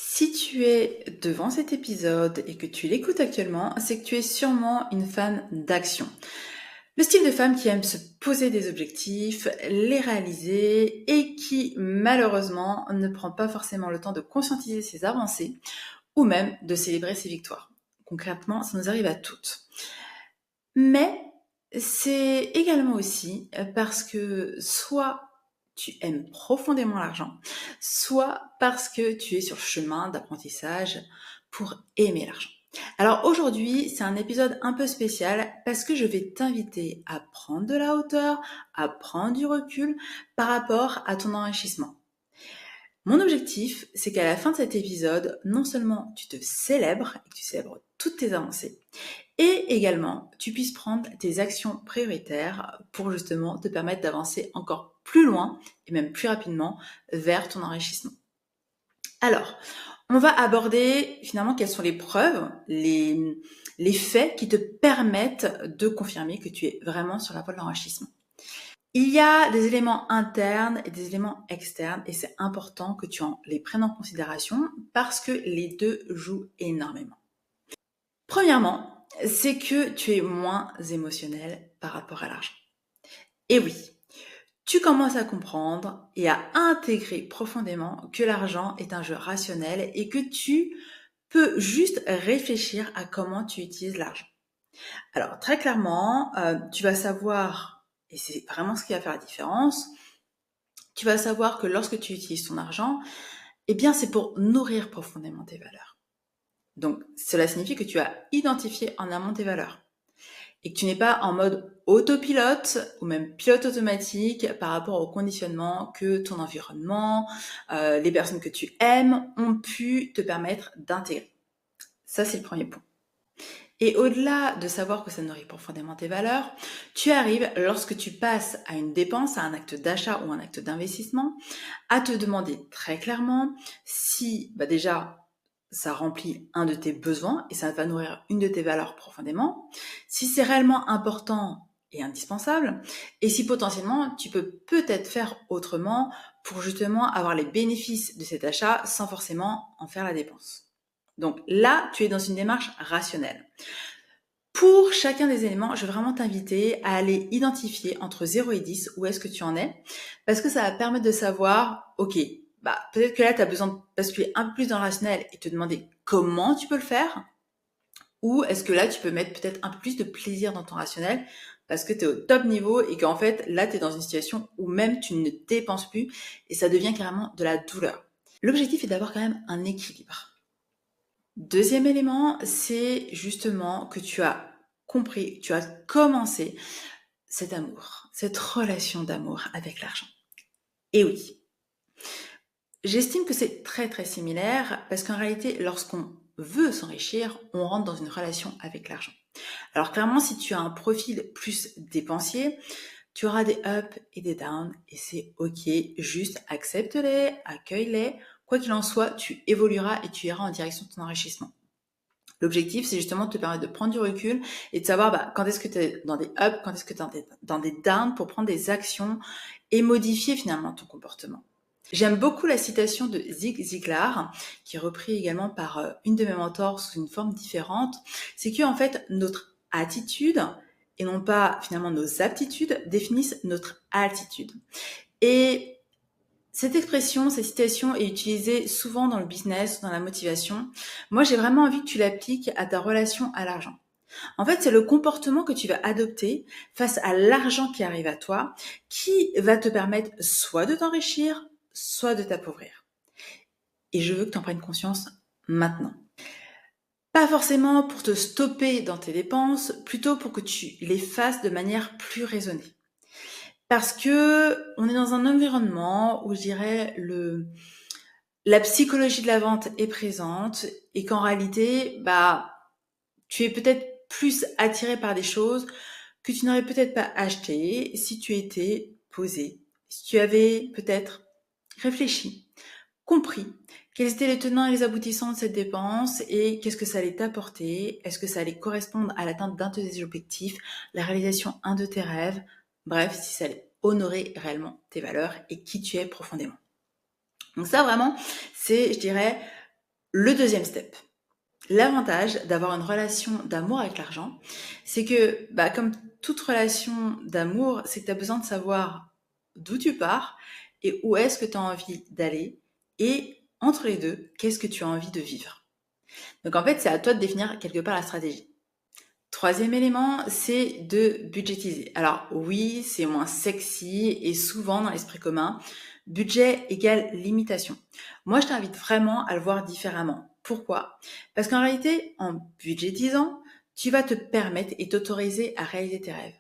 Si tu es devant cet épisode et que tu l'écoutes actuellement, c'est que tu es sûrement une femme d'action. Le style de femme qui aime se poser des objectifs, les réaliser et qui malheureusement ne prend pas forcément le temps de conscientiser ses avancées ou même de célébrer ses victoires. Concrètement, ça nous arrive à toutes. Mais c'est également aussi parce que soit tu aimes profondément l'argent, soit parce que tu es sur le chemin d'apprentissage pour aimer l'argent. Alors aujourd'hui, c'est un épisode un peu spécial parce que je vais t'inviter à prendre de la hauteur, à prendre du recul par rapport à ton enrichissement. Mon objectif, c'est qu'à la fin de cet épisode, non seulement tu te célèbres et que tu célèbres toutes tes avancées, et également, tu puisses prendre tes actions prioritaires pour justement te permettre d'avancer encore plus loin et même plus rapidement vers ton enrichissement. Alors, on va aborder finalement quelles sont les preuves, les faits qui te permettent de confirmer que tu es vraiment sur la voie de l'enrichissement. Il y a des éléments internes et des éléments externes et c'est important que tu les prennes en considération parce que les deux jouent énormément. Premièrement, c'est que tu es moins émotionnel par rapport à l'argent. Et oui, tu commences à comprendre et à intégrer profondément que l'argent est un jeu rationnel et que tu peux juste réfléchir à comment tu utilises l'argent. Alors très clairement, tu vas savoir, et c'est vraiment ce qui va faire la différence, tu vas savoir que lorsque tu utilises ton argent, eh bien c'est pour nourrir profondément tes valeurs. Donc cela signifie que tu as identifié en amont tes valeurs. Et que tu n'es pas en mode autopilote ou même pilote automatique par rapport au conditionnement que ton environnement, les personnes que tu aimes ont pu te permettre d'intégrer. Ça, c'est le premier point. Et au-delà de savoir que ça nourrit profondément tes valeurs, tu arrives, lorsque tu passes à une dépense, à un acte d'achat ou un acte d'investissement, à te demander très clairement si, déjà, ça remplit un de tes besoins et ça va nourrir une de tes valeurs profondément, si c'est réellement important et indispensable, et si potentiellement tu peux peut-être faire autrement pour justement avoir les bénéfices de cet achat sans forcément en faire la dépense. Donc là, tu es dans une démarche rationnelle. Pour chacun des éléments, je vais vraiment t'inviter à aller identifier entre 0 et 10 où est-ce que tu en es, parce que ça va permettre de savoir, ok, peut-être que là, tu as besoin de basculer un peu plus dans le rationnel et te demander comment tu peux le faire, ou est-ce que là, tu peux mettre peut-être un peu plus de plaisir dans ton rationnel, parce que tu es au top niveau et qu'en fait, là, tu es dans une situation où même tu ne dépenses plus et ça devient carrément de la douleur. L'objectif est d'avoir quand même un équilibre. Deuxième élément, c'est justement que tu as compris, tu as commencé cet amour, cette relation d'amour avec l'argent. Et oui, j'estime que c'est très très similaire parce qu'en réalité, lorsqu'on veut s'enrichir, on rentre dans une relation avec l'argent. Alors clairement, si tu as un profil plus dépensier, tu auras des ups et des downs et c'est ok, juste accepte-les, accueille-les. Quoi qu'il en soit, tu évolueras et tu iras en direction de ton enrichissement. L'objectif, c'est justement de te permettre de prendre du recul et de savoir quand est-ce que tu es dans des ups, quand est-ce que tu es dans des downs pour prendre des actions et modifier finalement ton comportement. J'aime beaucoup la citation de Zig Ziglar, qui est reprise également par une de mes mentors sous une forme différente. C'est que en fait, notre attitude et non pas finalement nos aptitudes définissent notre altitude. Et cette expression, cette citation est utilisée souvent dans le business, dans la motivation. Moi, j'ai vraiment envie que tu l'appliques à ta relation à l'argent. En fait, c'est le comportement que tu vas adopter face à l'argent qui arrive à toi, qui va te permettre soit de t'enrichir, soit de t'appauvrir. Et je veux que tu en prennes conscience maintenant. Pas forcément pour te stopper dans tes dépenses, plutôt pour que tu les fasses de manière plus raisonnée. Parce que on est dans un environnement où je dirais la psychologie de la vente est présente et qu'en réalité, tu es peut-être plus attiré par des choses que tu n'aurais peut-être pas achetées si tu étais posé, si tu avais peut-être réfléchi, compris quels étaient les tenants et les aboutissants de cette dépense et qu'est-ce que ça allait t'apporter, est-ce que ça allait correspondre à l'atteinte d'un de tes objectifs, la réalisation d'un de tes rêves, bref, si ça allait honorer réellement tes valeurs et qui tu es profondément. Donc ça vraiment, c'est, je dirais, Le deuxième step, l'avantage d'avoir une relation d'amour avec l'argent, c'est que, comme toute relation d'amour, c'est que tu as besoin de savoir d'où tu pars et où est-ce que tu as envie d'aller et entre les deux, qu'est-ce que tu as envie de vivre. Donc en fait, c'est à toi de définir quelque part la stratégie. Troisième élément, c'est de budgétiser. Alors oui, c'est moins sexy et souvent dans l'esprit commun, budget égale limitation. Moi, je t'invite vraiment à le voir différemment. Pourquoi ? Parce qu'en réalité, en budgétisant, tu vas te permettre et t'autoriser à réaliser tes rêves.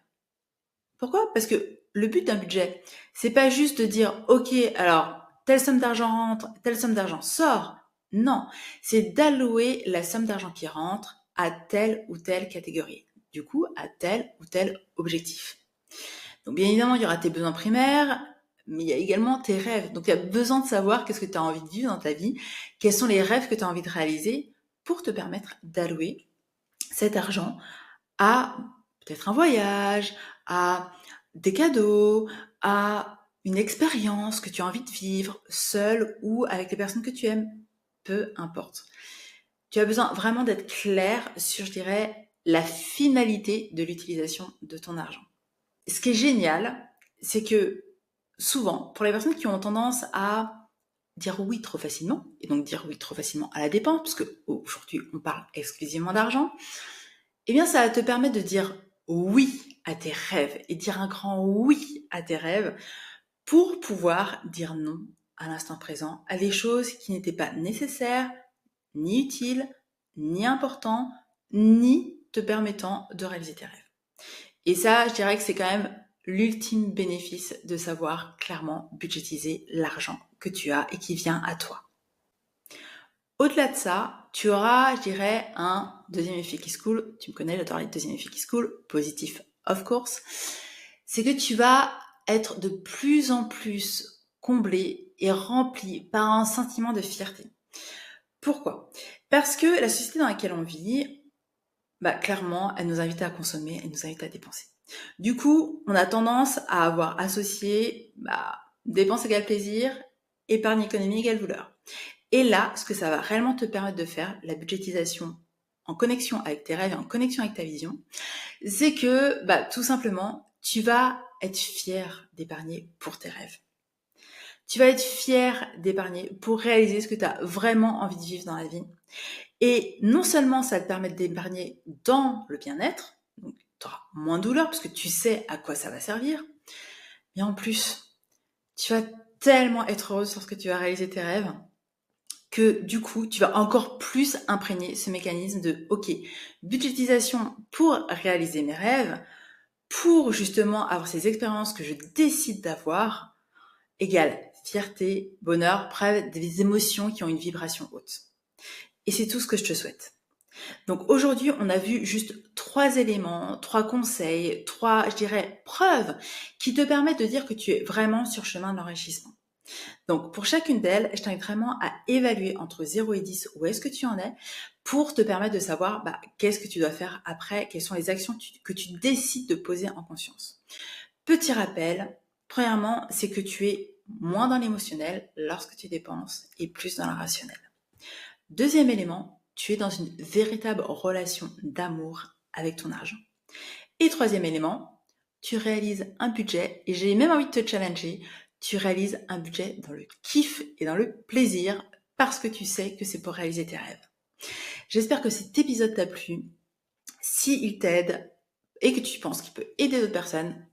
Pourquoi ? Parce que le but d'un budget, c'est pas juste de dire, OK, alors, telle somme d'argent rentre, telle somme d'argent sort. Non, c'est d'allouer la somme d'argent qui rentre à telle ou telle catégorie. Du coup, à tel ou tel objectif. Donc, bien évidemment, il y aura tes besoins primaires, mais il y a également tes rêves. Donc, il y a besoin de savoir qu'est-ce que tu as envie de vivre dans ta vie, quels sont les rêves que tu as envie de réaliser pour te permettre d'allouer cet argent à peut-être un voyage, à des cadeaux, à une expérience que tu as envie de vivre seule ou avec les personnes que tu aimes, peu importe. Tu as besoin vraiment d'être clair sur, je dirais, la finalité de l'utilisation de ton argent. Ce qui est génial, c'est que souvent, pour les personnes qui ont tendance à dire oui trop facilement, et donc dire oui trop facilement à la dépense, parce qu'aujourd'hui on parle exclusivement d'argent, eh bien ça va te permettre de dire oui à tes rêves et dire un grand oui à tes rêves pour pouvoir dire non à l'instant présent à des choses qui n'étaient pas nécessaires, ni utiles, ni importantes, ni te permettant de réaliser tes rêves. Et ça, je dirais que c'est quand même l'ultime bénéfice de savoir clairement budgétiser l'argent que tu as et qui vient à toi. Au-delà de ça, tu auras, je dirais, un deuxième effet qui se coule. Tu me connais, j'adore les deuxièmes effets qui se coulent. Positif, of course. C'est que tu vas être de plus en plus comblé et rempli par un sentiment de fierté. Pourquoi ? Parce que la société dans laquelle on vit, clairement, elle nous invite à consommer, elle nous invite à dépenser. Du coup, on a tendance à avoir associé dépense égale plaisir, épargne économie égale douleur. Et là, ce que ça va réellement te permettre de faire, la budgétisation en connexion avec tes rêves et en connexion avec ta vision, c'est que tout simplement, tu vas être fier d'épargner pour tes rêves. Tu vas être fier d'épargner pour réaliser ce que tu as vraiment envie de vivre dans la vie. Et non seulement ça va te permettre d'épargner dans le bien-être, donc tu auras moins de douleur parce que tu sais à quoi ça va servir, mais en plus, tu vas tellement être heureuse lorsque tu vas réaliser tes rêves que du coup, tu vas encore plus imprégner ce mécanisme de OK, budgétisation pour réaliser mes rêves, pour justement avoir ces expériences que je décide d'avoir, égale fierté, bonheur, bref, des émotions qui ont une vibration haute. Et c'est tout ce que je te souhaite. Donc aujourd'hui, on a vu juste 3 éléments, 3 conseils, 3, je dirais, preuves qui te permettent de dire que tu es vraiment sur le chemin de l'enrichissement. Donc, pour chacune d'elles, je t'invite vraiment à évaluer entre 0 et 10 où est-ce que tu en es pour te permettre de savoir qu'est-ce que tu dois faire après, quelles sont les actions que tu décides de poser en conscience. Petit rappel, premièrement, c'est que tu es moins dans l'émotionnel lorsque tu dépenses et plus dans le rationnel. Deuxième élément, tu es dans une véritable relation d'amour avec ton argent. Et troisième élément, tu réalises un budget, et j'ai même envie de te challenger, tu réalises un budget dans le kiff et dans le plaisir parce que tu sais que c'est pour réaliser tes rêves. J'espère que cet épisode t'a plu. S'il t'aide et que tu penses qu'il peut aider d'autres personnes,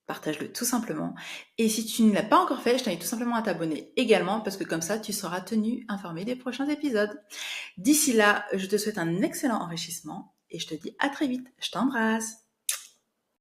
partage-le tout simplement. Et si tu ne l'as pas encore fait, je t'invite tout simplement à t'abonner également parce que comme ça, tu seras tenu informé des prochains épisodes. D'ici là, je te souhaite un excellent enrichissement et je te dis à très vite. Je t'embrasse.